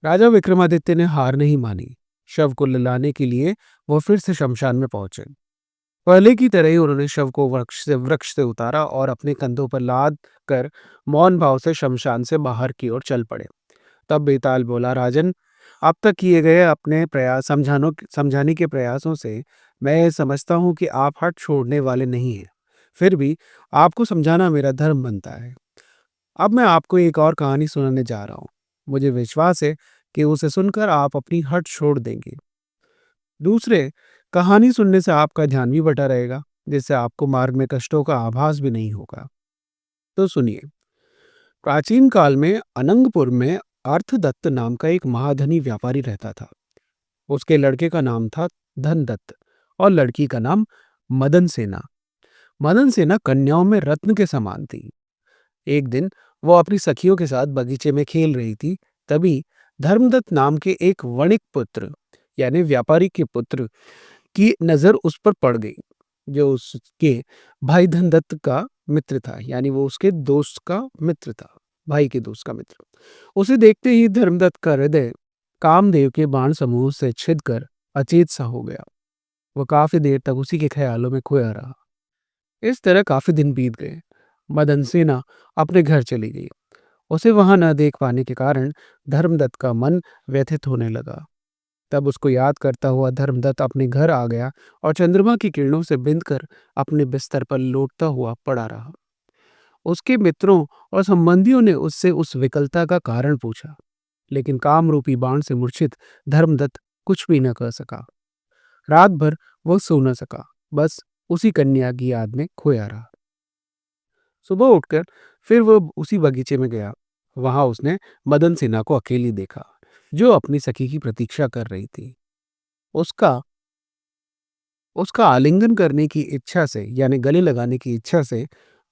राजा विक्रमादित्य ने हार नहीं मानी। शव को लाने के लिए वो फिर से शमशान में पहुंचे। पहले की तरह ही उन्होंने शव को वृक्ष से उतारा और अपने कंधों पर लाद कर मौन भाव से शमशान से बाहर की ओर चल पड़े। तब बेताल बोला, राजन, अब तक किए गए अपने प्रयास समझाने के प्रयासों से मैं ये समझता हूँ कि आप हट छोड़ने वाले नहीं हैं। फिर भी आपको समझाना मेरा धर्म बनता है। अब मैं आपको एक और कहानी सुनाने जा रहा हूँ। मुझे विश्वास है कि उसे सुनकर आप अपनी हट छोड़ देंगे। दूसरे, कहानी सुनने से आपका ध्यान भी बटा रहेगा, जिससे आपको मार्ग में कष्टों का आभास भी नहीं होगा। तो सुनिए। प्राचीन काल में अनंगपुर में अर्थदत्त नाम का एक महाधनी व्यापारी रहता था। उसके लड़के का नाम था धनदत्त और लड़की का नाम मदन सेना। मदन सेना कन्याओं में रत्न के समान थी। एक दिन वो अपनी सखियों के साथ बगीचे में खेल रही थी। तभी धर्मदत्त नाम के एक वणिक पुत्र, यानी व्यापारी के पुत्र की नजर उस पर पड़ गई, जो उसके भाई धनदत्त का मित्र था। यानी वो उसके दोस्त का मित्र था, भाई के दोस्त का मित्र। उसे देखते ही धर्मदत्त का हृदय कामदेव के बाण समूह से छिदकर अचेत सा हो गया। वो काफी देर तक उसी के ख्यालों में खोया रहा। इस तरह काफी दिन बीत गए। मदन सेना अपने घर चली गई। उसे वहां न देख पाने के कारण धर्मदत्त का मन व्यथित होने लगा। तब उसको याद करता हुआ धर्मदत्त अपने घर आ गया और चंद्रमा की किरणों से बिंदकर अपने बिस्तर पर लोटता हुआ पड़ा रहा। उसके मित्रों और संबंधियों ने उससे उस विकलता का कारण पूछा, लेकिन काम रूपी बाण से मूर्छित धर्मदत्त कुछ भी न कर सका। रात भर वो सो न सका, बस उसी कन्या की याद में खोया रहा। सुबह उठकर फिर वो उसी बगीचे में गया। वहां उसने मदन सिन्हा को अकेली देखा, जो अपनी सखी की प्रतीक्षा कर रही थी। उसका उसका आलिंगन करने की इच्छा से, यानी गले लगाने की इच्छा से,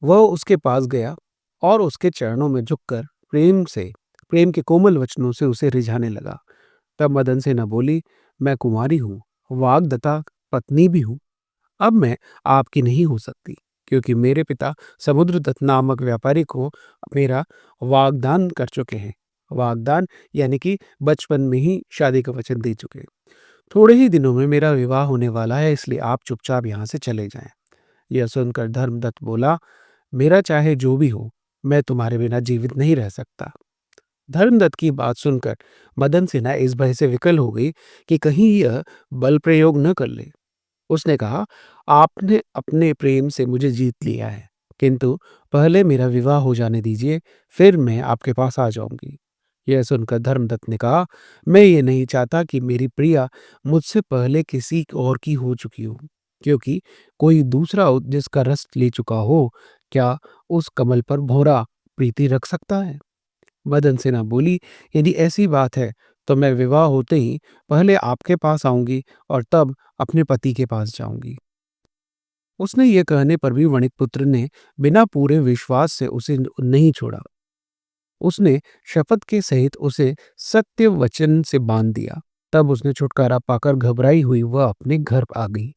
वह उसके पास गया और उसके चरणों में झुककर प्रेम के कोमल वचनों से उसे रिझाने लगा। तब मदन सेना बोली, मैं कुंवारी हूँ, वाग्दत्ता पत्नी भी हूँ। अब मैं आपकी नहीं हो सकती, क्योंकि मेरे पिता समुद्रदत्त नामक व्यापारी को मेरा वाग्दान कर चुके हैं। वाग्दान यानी कि बचपन में ही शादी का वचन दे चुके हैं। थोड़े ही दिनों में मेरा विवाह होने वाला है, इसलिए आप चुपचाप यहाँ से चले जाएं। यह सुनकर धर्मदत्त बोला, मेरा चाहे जो भी हो, मैं तुम्हारे बिना जीवित नहीं रह सकता। धर्मदत्त की बात सुनकर मदन सिन्हा इस भय से विकल हो गई कि कहीं यह बल प्रयोग न कर ले। उसने कहा, आपने अपने प्रेम से मुझे जीत लिया है, किंतु पहले मेरा विवाह हो जाने दीजिए, फिर मैं आपके पास आ जाऊंगी। यह सुनकर धर्मदत्त ने कहा, मैं ये नहीं चाहता कि मेरी प्रिया मुझसे पहले किसी और की हो चुकी हो, क्योंकि कोई दूसरा जिसका रस ले चुका हो, क्या उस कमल पर भौरा प्रीति रख सकता है? मदन सिन्हा बोली, यदि ऐसी बात है तो मैं विवाह होते ही पहले आपके पास आऊंगी और तब अपने पति के पास जाऊंगी। उसने ये कहने पर भी वणिकपुत्र ने बिना पूरे विश्वास से उसे नहीं छोड़ा। उसने शपथ के सहित उसे सत्य वचन से बांध दिया। तब उसने छुटकारा पाकर घबराई हुई वह अपने घर आ गई।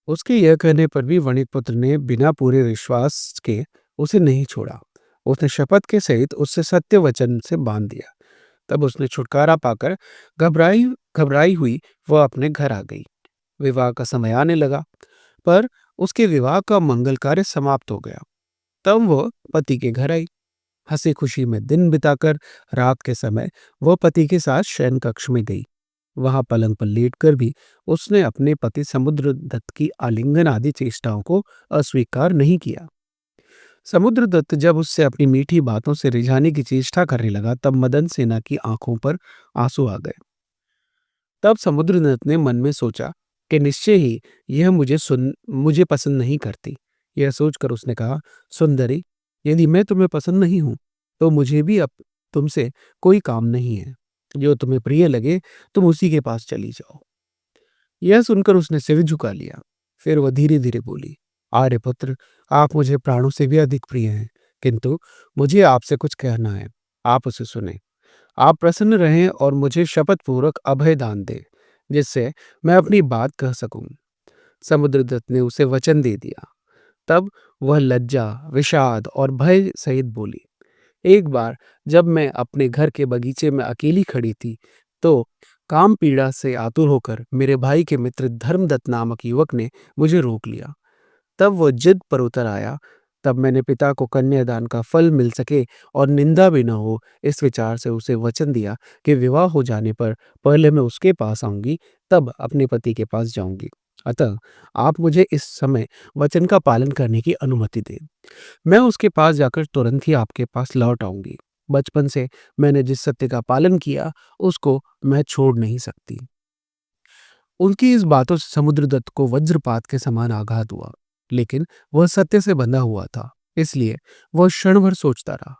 उसके यह कहने पर भी वणिकपुत्र ने बिना पूरे विश्वास के उसे नहीं छोड़ा। उसने शपथ के सहित उससे सत्य वचन से बांध दिया। तब उसने छुटकारा पाकर घबराई घबराई हुई वह अपने घर आ गई। विवाह का समय आने लगा, पर उसके विवाह का मंगल कार्य समाप्त हो गया। तब वह पति के घर आई। हंसी खुशी में दिन बिताकर रात के समय वह पति के साथ शयन कक्ष में गई। वहां पलंग पर लेटकर भी उसने अपने पति समुद्रदत्त की आलिंगन आदि चेष्टाओं को अस्वीकार नहीं किया। समुद्रदत्त जब उससे अपनी मीठी बातों से रिझाने की चेष्टा करने लगा, तब मदन सेना की आंखों पर आंसू आ गए। तब समुद्रदत्त ने मन में सोचा कि निश्चय ही यह मुझे पसंद नहीं करती। यह सोचकर उसने कहा, सुंदरी, यदि मैं तुम्हें पसंद नहीं हूं तो मुझे भी अब तुमसे कोई काम नहीं है। जो तुम्हें प्रिय लगे तुम उसी के पास चली जाओ। यह सुनकर उसने सिर झुका लिया। फिर वह धीरे धीरे बोली, आर्यपुत्र, आप मुझे प्राणों से भी अधिक प्रिय हैं, किंतु मुझे आपसे कुछ कहना है। आप उसे सुनें। आप प्रसन्न रहें और मुझे शपथपूर्वक अभय दान दें, जिससे मैं अपनी बात कह सकूं। समुद्रदत्त ने उसे वचन दे दिया। तब वह लज्जा, विषाद और भय सहित बोली, एक बार जब मैं अपने घर के बगीचे में अकेली खड़ी थी, तो काम पीड़ा से आतुर होकर मेरे भाई के मित्र धर्मदत्त नामक युवक ने मुझे रोक लिया। तब वो जिद पर उतर आया। तब मैंने पिता को कन्यादान का फल मिल सके और निंदा भी न हो, इस विचार से उसे वचन दिया कि विवाह हो जाने पर पहले मैं उसके पास आऊंगी, तब अपने पति के पास जाऊंगी। अतः आप मुझे इस समय वचन का पालन करने की अनुमति दें। मैं उसके पास जाकर तुरंत ही आपके पास लौट आऊंगी। बचपन से मैंने जिस सत्य का पालन किया, उसको मैं छोड़ नहीं सकती। उनकी इस बातों से समुद्रदत्त को वज्रपात के समान आघात हुआ, लेकिन वह सत्य से बंधा हुआ था, इसलिए वह क्षण भर सोचता रहा।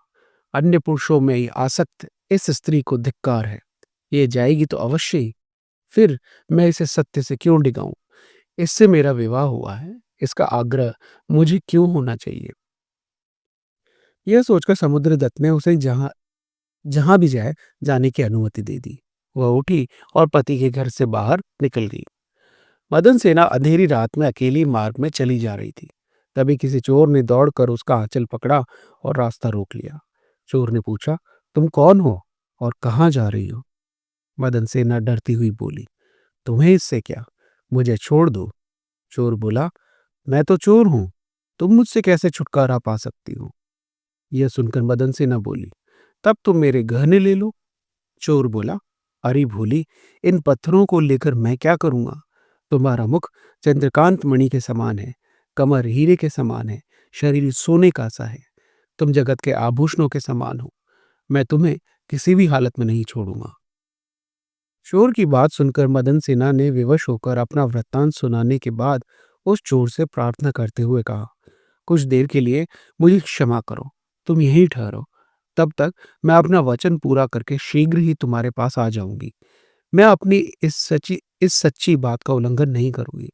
अन्य पुरुषों में ही आसक्त इस स्त्री को धिक्कार है। ये जाएगी तो अवश्य ही। फिर मैं इसे सत्य से क्यों डिगाऊं? इससे मेरा विवाह हुआ है, इसका आग्रह मुझे क्यों होना चाहिए? यह सोचकर समुद्रदत्त ने उसे जहां जहां भी जाए जाने की अनुमति दे दी। वह उठी और पति के घर से बाहर निकल गई। मदन सेना अंधेरी रात में अकेली मार्ग में चली जा रही थी। तभी किसी चोर ने दौड़कर उसका आंचल पकड़ा और रास्ता रोक लिया। चोर ने पूछा, तुम कौन हो और कहाँ जा रही हो? मदन सेना डरती हुई बोली, तुम्हें इससे क्या, मुझे छोड़ दो। चोर बोला, मैं तो चोर हूं, तुम मुझसे कैसे छुटकारा पा सकती हो? यह सुनकर मदन सेना बोली, तब तुम मेरे गहने ले लो। चोर बोला, अरे भोली, इन पत्थरों को लेकर मैं क्या करूंगा? तुम्हारा मुख चंद्रकांत मणि के समान है, कमर हीरे के समान है, शरीर सोने का सा है। तुम जगत के आभूषणों के समान हो। मैं तुम्हें किसी भी हालत में नहीं छोड़ूंगा। चोर की बात सुनकर मदन सिन्हा ने विवश होकर अपना वृत्तांत सुनाने के बाद उस चोर से प्रार्थना करते हुए कहा, कुछ देर के लिए मुझे क्षमा करो, तुम यहीं ठहरो। तब तक मैं अपना वचन पूरा करके शीघ्र ही तुम्हारे पास आ जाऊंगी। मैं अपनी इस सच्ची बात का उल्लंघन नहीं करूंगी।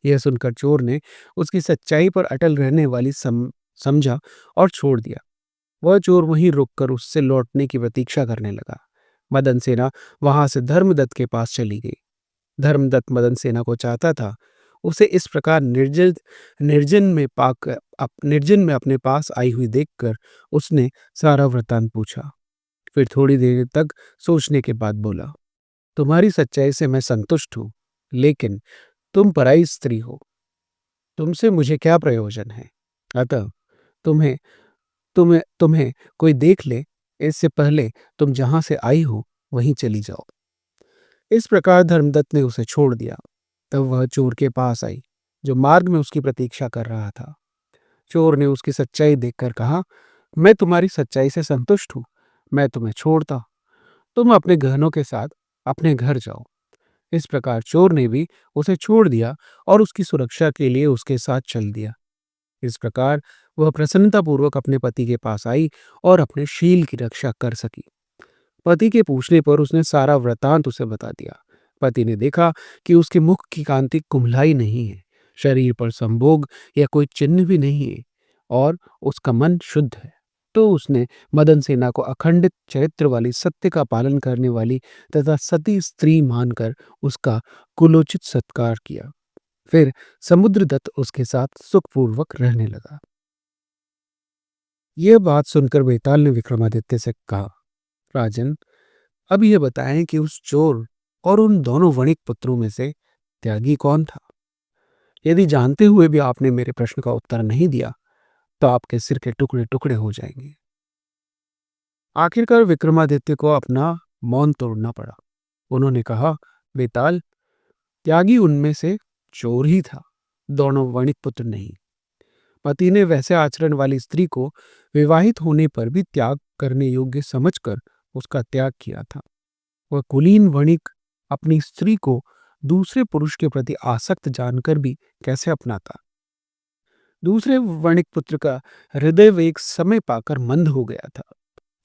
यह सुनकर चोर ने उसकी सच्चाई पर अटल रहने वाली समझा और छोड़ दिया। वह चोर वहीं रुककर उससे लौटने की प्रतीक्षा करने लगा। मदन सेना वहां से धर्मदत्त के पास चली गई। धर्मदत्त मदन सेना को चाहता था। उसे इस प्रकार निर्जन में अपने पास आई हुई देखकर उसने सारा वृत्तांत पूछा। फिर थोड़ी देर तक सोचने के बाद बोला, तुम्हारी सच्चाई से मैं संतुष्ट हूं, लेकिन तुम पराई स्त्री हो, तुमसे मुझे क्या प्रयोजन है? अतः तुम्हें तुम्हें तुम्हें कोई देख ले, इससे पहले तुम जहां से आई हो वहीं चली जाओ। इस प्रकार धर्मदत्त ने उसे छोड़ दिया। तब वह चोर के पास आई, जो मार्ग में उसकी प्रतीक्षा कर रहा था। चोर ने उसकी सच्चाई देखकर कहा, मैं तुम्हारी सच्चाई से संतुष्ट हूं, मैं तुम्हें छोड़ता। तुम अपने गहनों के साथ अपने घर जाओ। इस प्रकार चोर ने भी उसे छोड़ दिया और उसकी सुरक्षा के लिए उसके साथ चल दिया। इस प्रकार वह प्रसन्नतापूर्वक अपने पति के पास आई और अपने शील की रक्षा कर सकी। पति के पूछने पर उसने सारा वृतांत उसे बता दिया। पति ने देखा कि उसके मुख की कांति कुम्हलाई नहीं है, शरीर पर संभोग या कोई चिन्ह भी नहीं है और उसका मन शुद्ध है। तो उसने मदन सेना को अखंडित चरित्र वाली, सत्य का पालन करने वाली तथा सती स्त्री मानकर उसका कुलोचित सत्कार किया। फिर समुद्रदत्त उसके साथ सुखपूर्वक रहने लगा। यह बात सुनकर बेताल ने विक्रमादित्य से कहा, राजन, अब यह बताएं कि उस चोर और उन दोनों वणिक पुत्रों में से त्यागी कौन था? यदि जानते हुए भी आपने मेरे प्रश्न का उत्तर नहीं दिया, तो आपके सिर के टुकड़े टुकड़े हो जाएंगे। आखिरकार विक्रमादित्य को अपना मौन तोड़ना पड़ा। उन्होंने कहा, बेताल, त्यागी उनमें से चोर ही था, दोनों वणिक पुत्र नहीं। पति ने वैसे आचरण वाली स्त्री को विवाहित होने पर भी त्याग करने योग्य समझकर उसका त्याग किया था। वह कुलीन वणिक अपनी स्त्री को दूसरे पुरुष के प्रति आसक्त जानकर भी कैसे अपनाता? दूसरे वणिक पुत्र का हृदय वेग समय पाकर मंद हो गया था।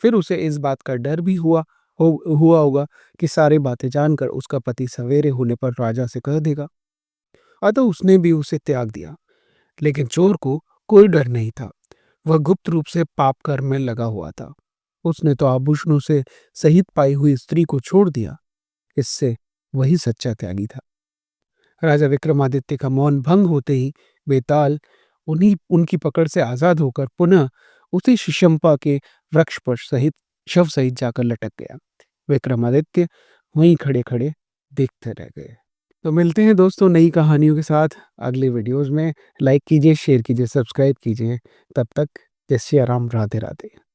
फिर उसे इस बात का डर भी हुआ होगा कि सारी बातें जानकर उसका पति सवेरे होने पर राजा से कह देगा। अतः उसने भी उसे त्याग दिया। लेकिन चोर को कोई डर नहीं था। वह गुप्त रूप से पाप कर्म में लगा हुआ था। उसने तो आभूषणों से सहित पाई हुई स्त्री को छोड़ दिया। इससे वही सच्चा त्यागी था। राजा विक्रमादित्य का मौन भंग होते ही बेताल उन्हीं उनकी पकड़ से आजाद होकर पुनः उसी शिशंपा के वृक्ष पर सहित शव सहित जाकर लटक गया। विक्रमादित्य वहीं खड़े खड़े देखते रह गए। तो मिलते हैं दोस्तों नई कहानियों के साथ अगले वीडियोस में। लाइक कीजिए, शेयर कीजिए, सब्सक्राइब कीजिए। तब तक जय सिया राम, राधे राधे।